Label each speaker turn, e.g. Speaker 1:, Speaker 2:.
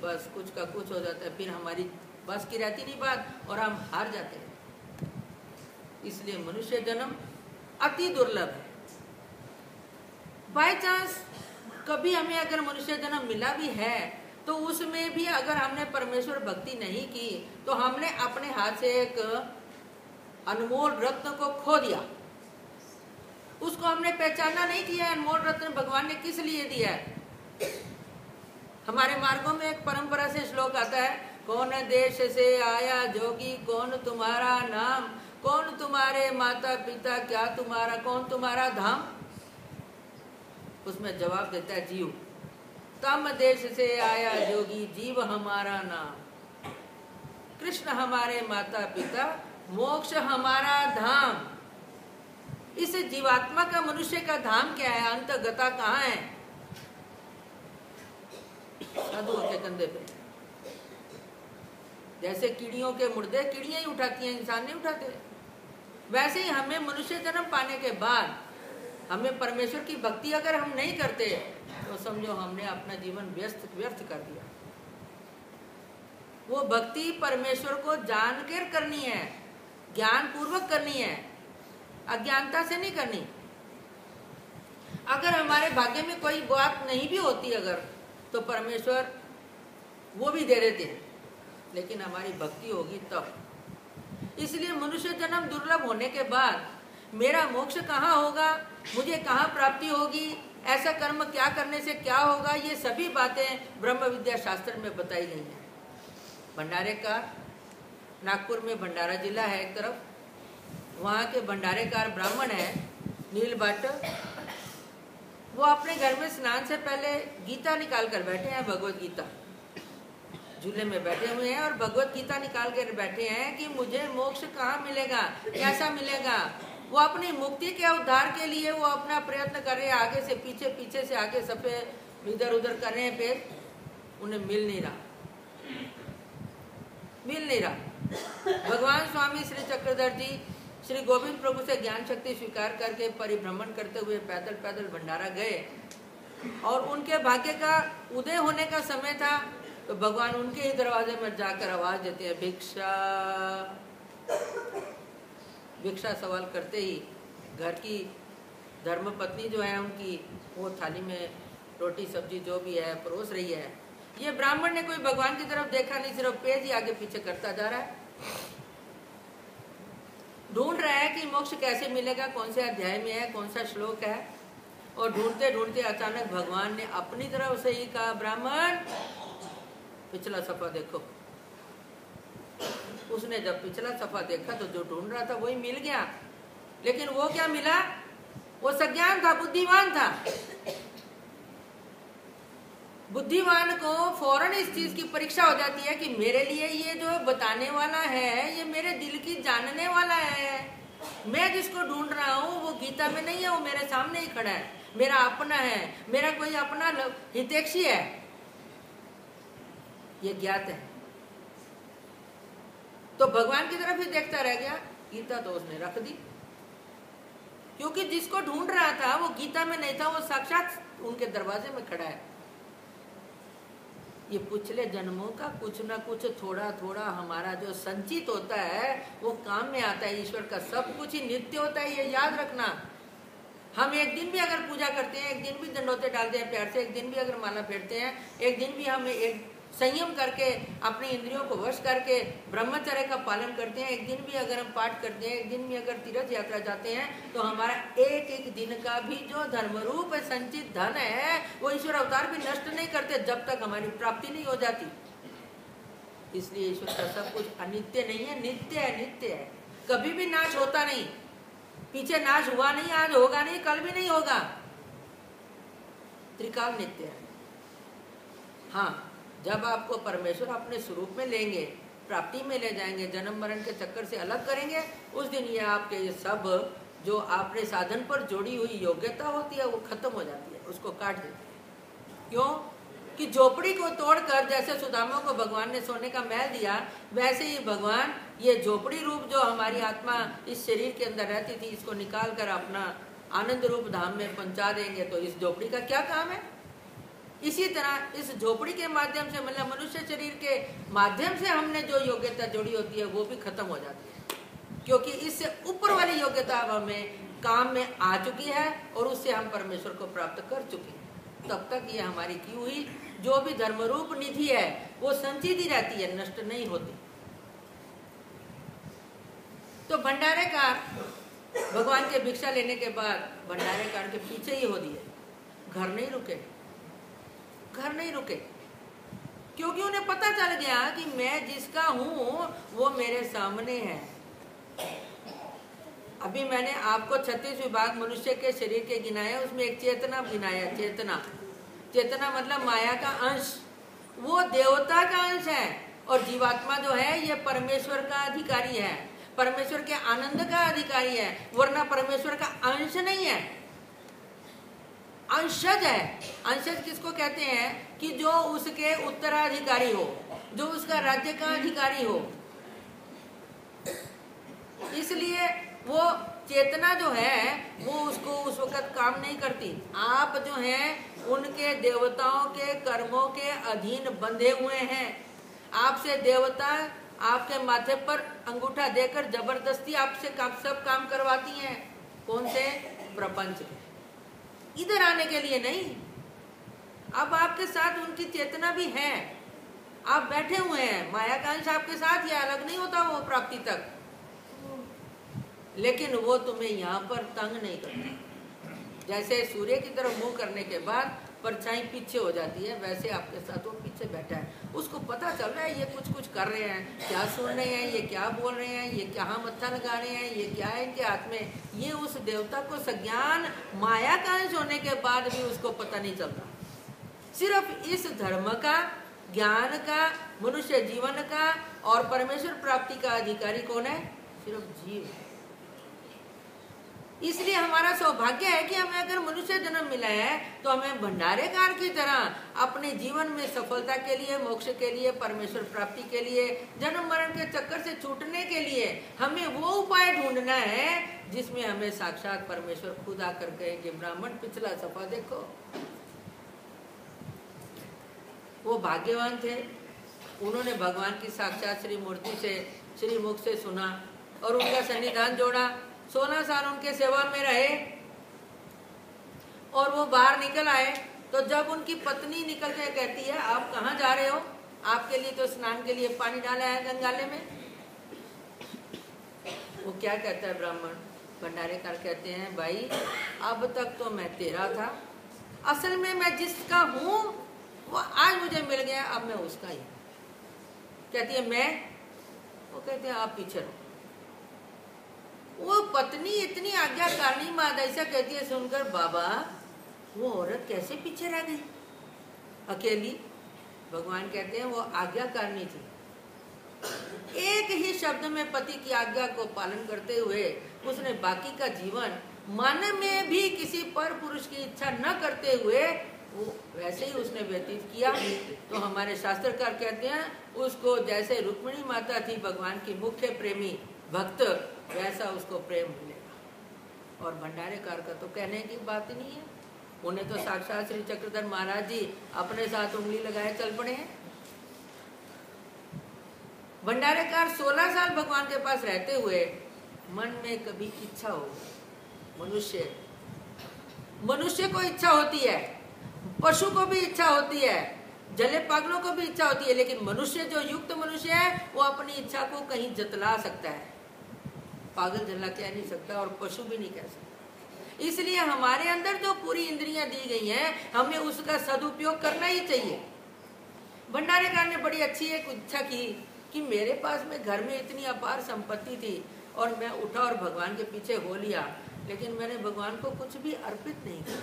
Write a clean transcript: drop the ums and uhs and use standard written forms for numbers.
Speaker 1: बस कुछ का कुछ हो जाता है, फिर हमारी बस की रहती नहीं बात और हम हार जाते हैं। इसलिए मनुष्य जन्म अति दुर्लभ है। बाय चांस कभी हमें अगर मनुष्य जन्म मिला भी है तो उसमें भी अगर हमने परमेश्वर भक्ति नहीं की तो हमने अपने हाथ से एक अनमोल रत्न को खो दिया, उसको हमने पहचाना नहीं किया। अनमोल रत्न भगवान ने किस लिए दिया है? हमारे मार्गों में एक परंपरा से श्लोक आता है, कौन देश से आया जोगी, कौन तुम्हारा नाम, कौन तुम्हारे माता पिता, क्या तुम्हारा, कौन तुम्हारा धाम। उसमें जवाब देता है जीव। तम देश से आया जोगी, जीव हमारा नाम, कृष्ण हमारे माता पिता, मोक्ष हमारा धाम। इस जीवात्मा का, मनुष्य का धाम क्या है? अंतगता कहाँ है? साधुओं के कंधे पे। जैसे कीड़ियों के मुर्दे कीड़ियां ही उठाती हैं, इंसान नहीं उठाते, वैसे ही हमें मनुष्य जन्म पाने के बाद हमें परमेश्वर की भक्ति अगर हम नहीं करते तो समझो हमने अपना जीवन व्यर्थ कर दिया। वो भक्ति परमेश्वर को जानकर करनी है, ज्ञान पूर्वक करनी है, अज्ञानता से नहीं करनी। अगर हमारे भाग्य में कोई बात नहीं भी होती अगर, तो परमेश्वर वो भी दे देते हैं, लेकिन हमारी भक्ति होगी तब। इसलिए मनुष्य जन्म दुर्लभ होने के बाद मेरा मोक्ष कहाँ होगा, मुझे कहाँ प्राप्ति होगी, ऐसा कर्म क्या करने से क्या होगा, ये सभी बातें ब्रह्म विद्या शास्त्र में बताई गई हैं। भंडारे का, नागपुर में भंडारा जिला है एक तरफ, वहाँ के भंडारेकार ब्राह्मण है नील भट्ट, वो अपने घर में स्नान से पहले गीता निकाल कर बैठे हैं, भगवत गीता झूले में बैठे हुए हैं और भगवत गीता निकाल कर बैठे हैं कि मुझे मोक्ष कहाँ मिलेगा, कैसा मिलेगा। वो अपनी मुक्ति के उद्धार के लिए वो अपना प्रयत्न कर रहे हैं, आगे से पीछे, पीछे से आगे, सफेद इधर उधर कर रहे हैं पेड़, उन्हें मिल नहीं रहा। भगवान स्वामी श्री चक्रधर जी श्री गोविंद प्रभु से ज्ञान शक्ति स्वीकार करके परिभ्रमण करते हुए पैदल पैदल भंडारा गए और उनके भाग्य का उदय होने का समय था तो भगवान उनके ही दरवाजे में जाकर आवाज देते हैं, भिक्षा। भिक्षा सवाल करते ही घर की धर्मपत्नी जो है उनकी, वो थाली में रोटी सब्जी जो भी है परोस रही है। ये ब्राह्मण ने कोई भगवान की तरफ देखा नहीं, सिर्फ पेज ही आगे पीछे करता जा रहा है, ढूंढ रहा है कि मोक्ष कैसे मिलेगा, कौन से अध्याय में है, कौन सा श्लोक है। और ढूंढते ढूंढते अचानक भगवान ने अपनी तरफ से ही कहा, ब्राह्मण पिछला सफा देखो। उसने जब पिछला सफा देखा तो जो ढूंढ रहा था वही मिल गया, लेकिन वो क्या मिला? वो सज्ञान था, बुद्धिमान था। बुद्धिमान को फौरन इस चीज की परीक्षा हो जाती है कि मेरे लिए ये जो बताने वाला है ये मेरे दिल की जानने वाला है। मैं जिसको ढूंढ रहा हूँ वो गीता में नहीं है, वो मेरे सामने ही खड़ा है, मेरा अपना है, मेरा कोई अपना हितैषी है, ये ज्ञात है। तो भगवान की तरफ ही देखता रह गया, गीता तो उसने रख दी, क्योंकि जिसको ढूंढ रहा था वो गीता में नहीं था, वो साक्षात उनके दरवाजे में खड़ा है। ये पिछले जन्मों का कुछ ना कुछ थोड़ा थोड़ा हमारा जो संचित होता है वो काम में आता है। ईश्वर का सब कुछ ही नित्य होता है, ये याद रखना। हम एक दिन भी अगर पूजा करते हैं, एक दिन भी दंडोते डालते हैं प्यार से, एक दिन भी अगर माला फेरते हैं, एक दिन भी हम एक संयम करके अपनी इंद्रियों को वश करके ब्रह्मचर्य का पालन करते हैं, एक दिन भी अगर हम पाठ करते हैं, एक दिन भी अगर तीर्थ यात्रा जाते हैं, तो हमारा एक एक दिन का भी जो धर्मरूप संचित धन है वो ईश्वर अवतार भी नष्ट नहीं करते जब तक हमारी प्राप्ति नहीं हो जाती। इसलिए ईश्वर का सब कुछ अनित्य नहीं है, नित्य है, नित्य है, कभी भी नाश होता नहीं। पीछे नाश हुआ नहीं, आज होगा नहीं, कल भी नहीं होगा, त्रिकाल नित्य है। हाँ, जब आपको परमेश्वर अपने स्वरूप में लेंगे, प्राप्ति में ले जाएंगे, जन्म मरण के चक्कर से अलग करेंगे, उस दिन ये आपके ये सब जो आपने साधन पर जोड़ी हुई योग्यता होती है वो खत्म हो जाती है, उसको काट देते हैं। क्यों? कि झोपड़ी को तोड़कर जैसे सुदामा को भगवान ने सोने का महल दिया, वैसे ही भगवान ये झोपड़ी रूप जो हमारी आत्मा इस शरीर के अंदर रहती थी, इसको निकाल कर अपना आनंद रूप धाम में पहुंचा देंगे। तो इस झोपड़ी का क्या काम है? इसी तरह इस झोपड़ी के माध्यम से, मतलब मनुष्य शरीर के माध्यम से हमने जो योग्यता जोड़ी होती है वो भी खत्म हो जाती है, क्योंकि इससे ऊपर वाली योग्यता अब हमें काम में आ चुकी है और उससे हम परमेश्वर को प्राप्त कर चुके हैं। तब तक ये हमारी की हुई जो भी धर्मरूप निधि है वो संचित ही रहती है, नष्ट नहीं होती। तो भंडारेकार भगवान के भिक्षा लेने के बाद भंडारेकार के पीछे ही हो दिए, घर नहीं रुके, घर नहीं रुके, क्योंकि उन्हें पता चल गया कि मैं जिसका हूं वो मेरे सामने है। अभी मैंने आपको 36 विभाग मनुष्य के शरीर के गिनाया, उसमें एक चेतना गिनाया। चेतना, चेतना मतलब माया का अंश, वो देवता का अंश है, और जीवात्मा जो है ये परमेश्वर का अधिकारी है, परमेश्वर के आनंद का अधिकारी है, वरना परमेश्वर का अंश नहीं है, अंशज है। अंशज किसको कहते हैं कि जो उसके उत्तराधिकारी हो, जो उसका राज्य का अधिकारी हो। इसलिए वो चेतना जो है वो उसको उस वक्त काम नहीं करती। आप जो हैं उनके देवताओं के कर्मों के अधीन बंधे हुए हैं। आपसे देवता आपके माथे पर अंगूठा देकर जबरदस्ती आपसे सब काम करवाती हैं। कौन से? प्रपंच के, इधर आने के लिए नहीं। अब आपके साथ उनकी चेतना भी है, आप बैठे हुए हैं, माया का अंश आपके साथ, या अलग नहीं होता वो प्राप्ति तक, लेकिन वो तुम्हें यहाँ पर तंग नहीं करता। जैसे सूर्य की तरफ मुंह करने के बाद परछाई पीछे हो जाती है, वैसे आपके साथ वो पीछे बैठा है। उसको पता चल रहा है ये कुछ कुछ कर रहे हैं, क्या सुन रहे हैं, ये क्या बोल रहे हैं, ये क्या मत्था लगा रहे हैं, ये क्या है इनके हाथ में। ये उस देवता को सज्ञान माया का अंश होने के बाद भी उसको पता नहीं चलता। सिर्फ इस धर्म का, ज्ञान का, मनुष्य जीवन का और परमेश्वर प्राप्ति का अधिकारी कौन है? सिर्फ जीव। इसलिए हमारा सौभाग्य है कि हमें अगर मनुष्य जन्म मिला है तो हमें भंडारेकार की तरह अपने जीवन में सफलता के लिए, मोक्ष के लिए, परमेश्वर प्राप्ति के लिए, जन्म मरण के चक्कर से छूटने के लिए हमें वो उपाय ढूंढना है जिसमें हमें साक्षात परमेश्वर खुद आकर कहे कि ब्राह्मण पिछला सफा देखो। वो भाग्यवान थे, उन्होंने भगवान की साक्षात श्री मूर्ति से, श्री मुख से सुना और उनका सन्निधान जोड़ा। 16 साल उनके सेवा में रहे और वो बाहर निकल आए तो जब उनकी पत्नी निकल के कहती है आप कहाँ जा रहे हो? आपके लिए तो स्नान के लिए पानी डाला है गंगाले में। वो क्या कहता है ब्राह्मण? भंडारेकार कहते हैं भाई अब तक तो मैं तेरा था, असल में मैं जिसका हूँ वो आज मुझे मिल गया, अब मैं उसका ही। कहती है मैं? वो कहते हैं आप पीछे रहो। वो पत्नी इतनी आज्ञाकारिणी माँ ऐसा कहती है, सुनकर बाबा वो औरत कैसे पीछे रह गई अकेली? भगवान कहते हैं वो आज्ञाकारिणी थी। एक ही शब्द में पति की आज्ञा को पालन करते हुए उसने बाकी का जीवन मन में भी किसी पर पुरुष की इच्छा न करते हुए वो वैसे ही उसने व्यतीत किया। तो हमारे शास्त्रकार कहते हैं उसको जैसे रुक्मिणी माता थी भगवान की मुख्य प्रेमी भक्त, वैसा उसको प्रेम मिलेगा। और भंडारेकार का तो कहने की बात ही नहीं है, उन्हें तो साक्षात श्री चक्रधर महाराज जी अपने साथ उंगली लगाए चल पड़े हैं। भंडारेकार 16 साल भगवान के पास रहते हुए मन में कभी इच्छा हो, मनुष्य को इच्छा होती है, पशु को भी इच्छा होती है, जले पागलों को भी इच्छा होती है, लेकिन मनुष्य जो युक्त मनुष्य है वो अपनी इच्छा को कहीं जतला सकता है, पागल जला कह नहीं सकता और पशु भी नहीं कह सकता। इसलिए हमारे अंदर जो पूरी इंद्रियां दी गई हैं हमें उसका सदुपयोग करना ही चाहिए। भंडारेकार ने बड़ी अच्छी एक इच्छा की कि मेरे पास में घर में इतनी अपार संपत्ति थी और मैं उठा और भगवान के पीछे हो लिया, लेकिन मैंने भगवान को कुछ भी अर्पित नहीं किया।